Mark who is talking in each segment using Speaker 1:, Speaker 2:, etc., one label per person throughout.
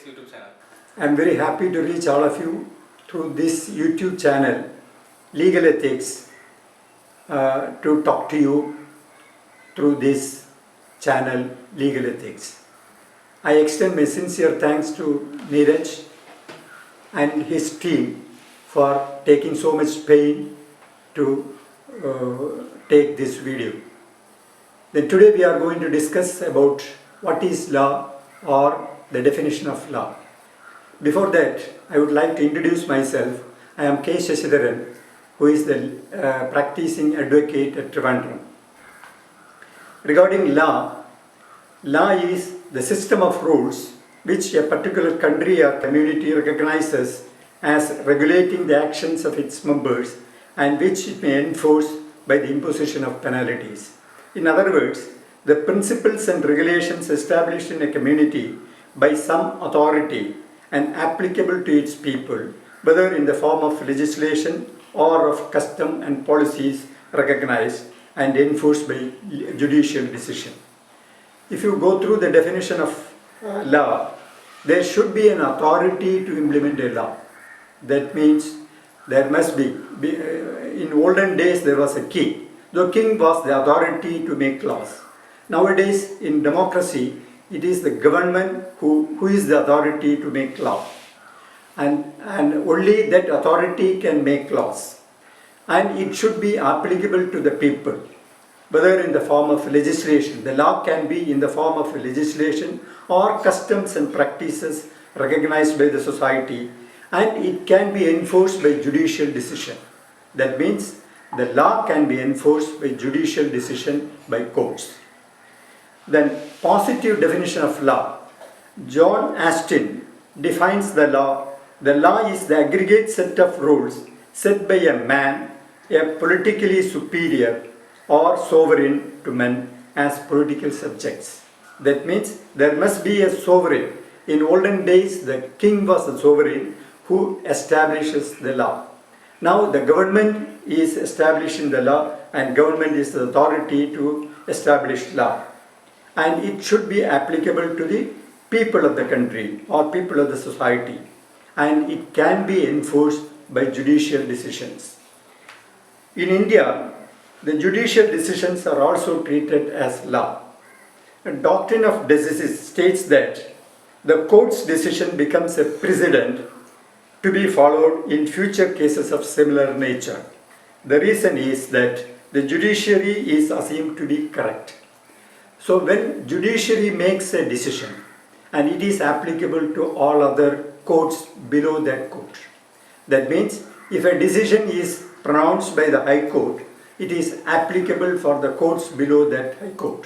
Speaker 1: YouTube channel.
Speaker 2: I am very happy to reach all of you through this YouTube channel, Legal Ethics, to talk to you through this channel, Legal Ethics. I extend my sincere thanks to Neeraj and his team for taking so much pain to take this video. Then today we are going to discuss about what is law or the definition of law. Before that, I would like to introduce myself. I am K. SASIDHARAN, who is the practicing advocate at Trivandrum. Regarding law, law is the system of rules which a particular country or community recognizes as regulating the actions of its members and which it may enforce by the imposition of penalties. In other words, the principles and regulations established in a community by some authority and applicable to its people, whether in the form of legislation or of custom and policies recognized and enforced by judicial decision. If you go through the definition of law, there should be an authority to implement a law. That means there must be in olden days there was a king. The king was the authority to make laws. Nowadays in democracy, it is the government who is the authority to make law. And only that authority can make laws. And it should be applicable to the people, whether in the form of legislation. The law can be in the form of legislation or customs and practices recognized by the society, and it can be enforced by judicial decision. That means the law can be enforced by judicial decision by courts. Then positive definition of law. John Astin defines the law. The law is the aggregate set of rules set by a man, a politically superior or sovereign to men as political subjects. That means there must be a sovereign. In olden days, the king was the sovereign who establishes the law. Now the government is establishing the law, and government is the authority to establish law. And it should be applicable to the people of the country or people of the society. And it can be enforced by judicial decisions. In India, the judicial decisions are also treated as law. The doctrine of decisis states that the court's decision becomes a precedent to be followed in future cases of similar nature. The reason is that the judiciary is assumed to be correct. So when judiciary makes a decision and it is applicable to all other courts below that court, that means if a decision is pronounced by the High Court, it is applicable for the courts below that High Court.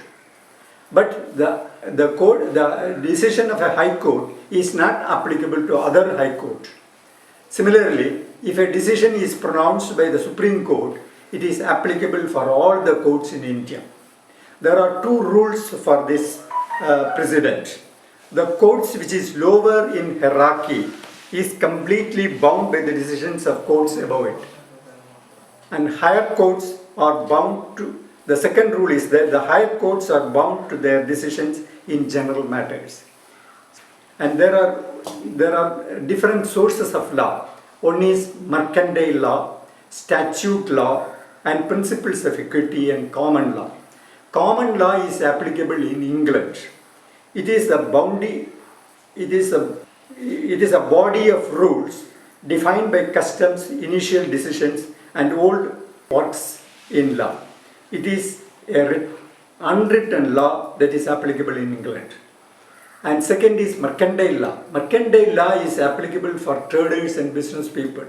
Speaker 2: But the decision of a High Court is not applicable to other High Court. Similarly, if a decision is pronounced by the Supreme Court, it is applicable for all the courts in India. There are two rules for this precedent. The courts which is lower in hierarchy is completely bound by the decisions of courts above it. And higher courts are bound to, the second rule is that the higher courts are bound to their decisions in general matters. And there are different sources of law. One is mercantile law, statute law, and principles of equity and common law. Common law is applicable in England. It is a body of rules defined by customs, initial decisions, and old works in law. It is an unwritten law that is applicable in England. And second is mercantile law. Mercantile law is applicable for traders and business people.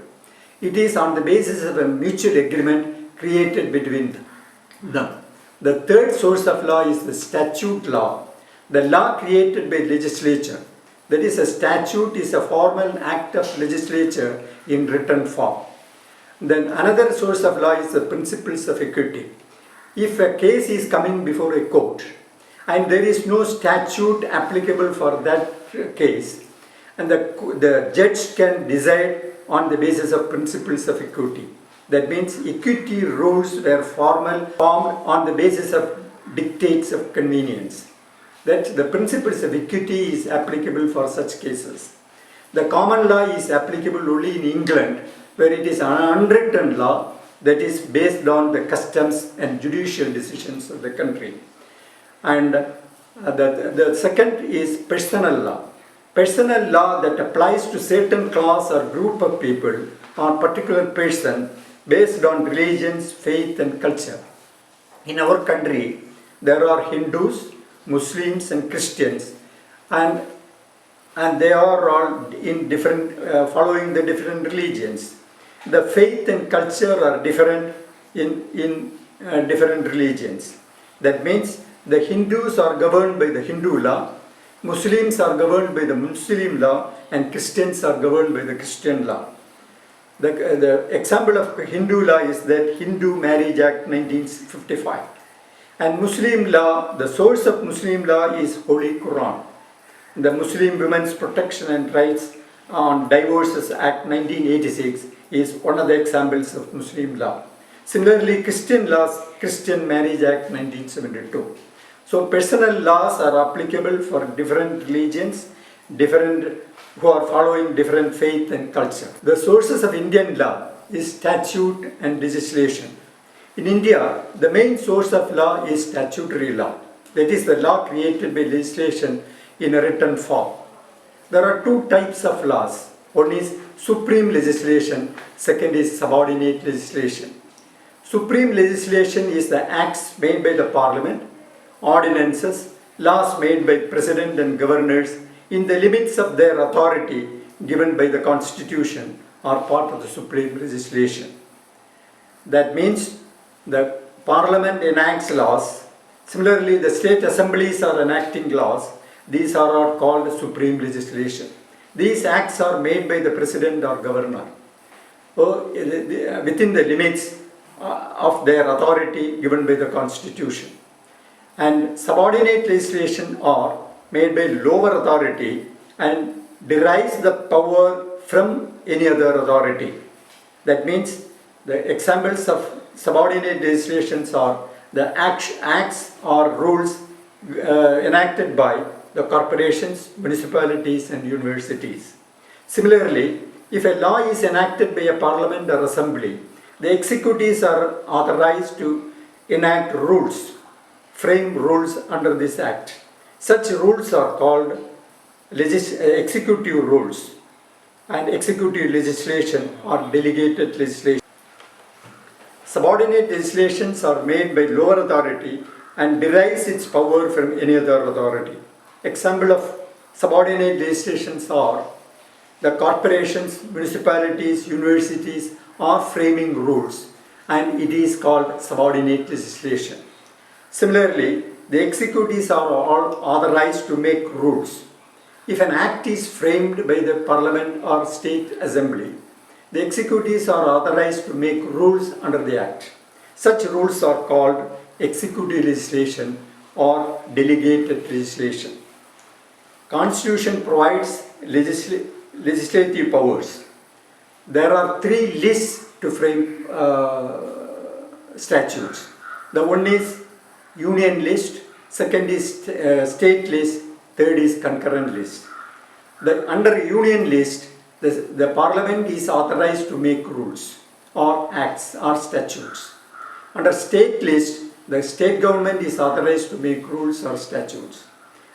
Speaker 2: It is on the basis of a mutual agreement created between them. The third source of law is the statute law, the law created by legislature. That is, a statute is a formal act of legislature in written form. Then another source of law is the principles of equity. If a case is coming before a court and there is no statute applicable for that case, and the judge can decide on the basis of principles of equity. That means equity rules were formed on the basis of dictates of convenience. that the principles of equity is applicable for such cases. The common law is applicable only in England, where it is an unwritten law that is based on the customs and judicial decisions of the country. And the second is personal law. Personal law that applies to certain class or group of people or particular person based on religions, faith and culture. In our country, there are Hindus, Muslims and Christians, and they are all in different, following the different religions. The faith and culture are different in different religions. That means the Hindus are governed by the Hindu law, Muslims are governed by the Muslim law, and Christians are governed by the Christian law. The example of Hindu law is that Hindu Marriage Act 1955. And Muslim law, the source of Muslim law is Holy Quran. The Muslim Women's Protection and Rights on Divorces Act 1986 is one of the examples of Muslim law. Similarly, Christian laws, Christian Marriage Act 1972. So personal laws are applicable for different religions, who are following different faith and culture. The sources of Indian law is statute and legislation. In India, the main source of law is statutory law. That is the law created by legislation in a written form. There are two types of laws. One is supreme legislation, second is subordinate legislation. Supreme legislation is the acts made by the parliament, ordinances, laws made by president and governors in the limits of their authority given by the constitution are part of the supreme legislation. That means the parliament enacts laws. Similarly, the state assemblies are enacting laws. These are all called supreme legislation. These acts are made by the president or governor within the limits of their authority given by the constitution. And subordinate legislation are made by lower authority and derives the power from any other authority. That means the examples of subordinate legislations are the acts or rules enacted by the corporations, municipalities and universities. Similarly, if a law is enacted by a parliament or assembly, the executives are authorized to enact rules, frame rules under this act. Such rules are called executive rules, and executive legislation or delegated legislation. Subordinate legislations are made by lower authority and derives its power from any other authority. Example of subordinate legislations are the corporations, municipalities, universities are framing rules, and it is called subordinate legislation. Similarly, the executives are all authorized to make rules. If an act is framed by the parliament or state assembly, the executives are authorized to make rules under the act. Such rules are called executive legislation or delegated legislation. Constitution provides legislative powers. There are three lists to frame statutes. The one is union list, second is state list, third is concurrent list. Under union list, the parliament is authorized to make rules or acts or statutes. Under state list, the state government is authorized to make rules or statutes.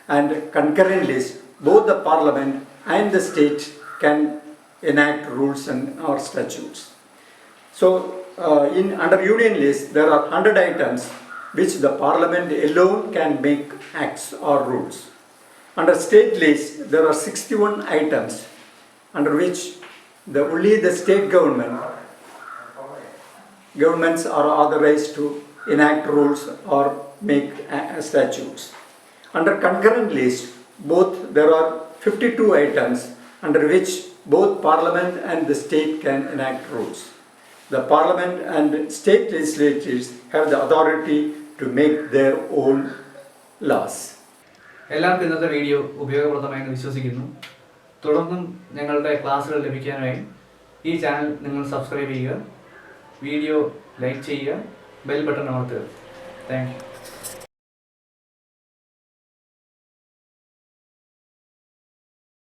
Speaker 2: And concurrent list, both the parliament and the state can enact rules or statutes. So under union list, there are 100 items which the parliament alone can make acts or rules. Under state list, there are 61 items under which only the state governments are authorized to enact rules or make statutes. Under concurrent list, there are 52 items under which both parliament and the state can enact rules. The parliament and state legislatures have the authority to make their own laws.
Speaker 1: എല്ലാവർക്കും ഇന്നത്തെ video ഉപയോഗപ്രദമായെന്ന് വിശ്വസിക്കുന്നു. തുടർന്നും ഞങ്ങളുടെ ക്ലാസ്സുകൾ ലഭിക്കാനായി ഈ channel നിങ്ങൾ subscribe ചെയ്യുക, വീഡിയോ ലൈക്ക് ചെയ്യുക, ബെൽ ബട്ടൺ അമർത്തുക. Thank you.